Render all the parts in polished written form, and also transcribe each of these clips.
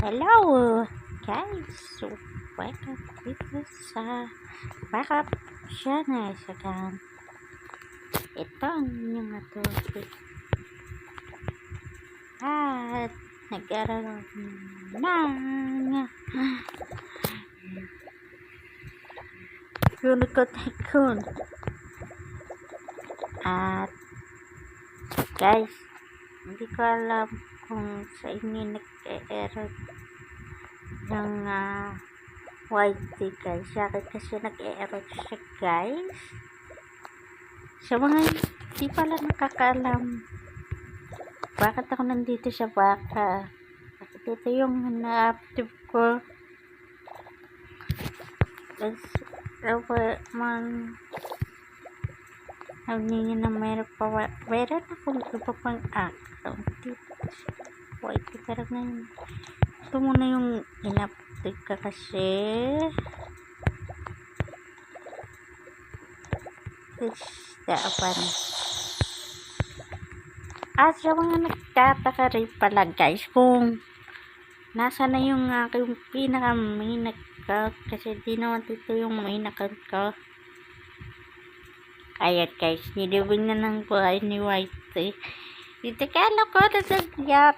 Hello guys, so welcome dito sa backup channel sa ito ang inyong topic at nag-aaral ng Unicorn Tycoon. At guys, hindi ko alam kung sa inyo nag-error ng YT guys. Sa akin kasi nag-error siya guys. Sa mga hindi pala nakakaalam bakit ako nandito sa baka, bakit ito yung na-active ko guys. Hindi na meron akong iba pang account dito sa YT. Pero ngayon ito muna yung in-update ka kasi daapan. At sa mga nagtataka rin pala guys kung nasa na yung aking pinaka main account, kasi di naman dito yung main account ko. Ayan guys, nilibing na ng buhay ni YT. Dito kala ko na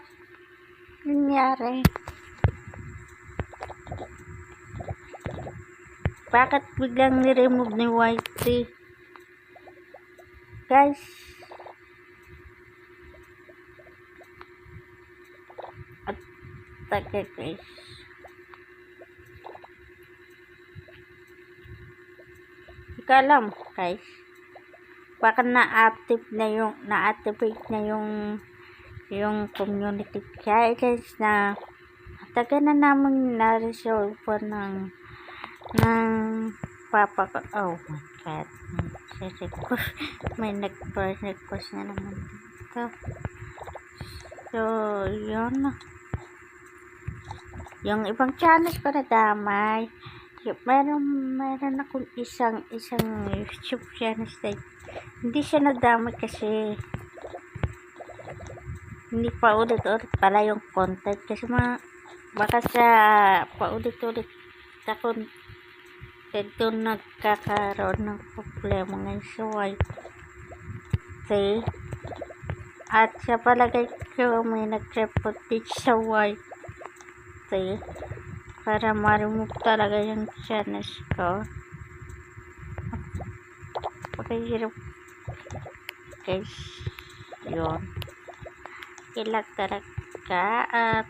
nangyari. Bakit biglang ni-remove ni YT? Guys, at taga guys, hindi ko alam guys, baka na-activate na yung community guys na taga na namin na-resolve po ng papa ko. Oh my god, may nag-request na naman dito. So yun, yung ibang channels ko na damay. Meron akong isang YouTube channel na hindi siya nadamay kasi hindi pa ulit-ulit pala yung content, kasi baka sa paulit-ulit sa content doon nagkakaroon ng problema ngayon sa YT. At sa palagay ko may nag-report din sa YT para ma-remove talaga yung channels ko. Pagkahirap guys, yun ilag talaga. At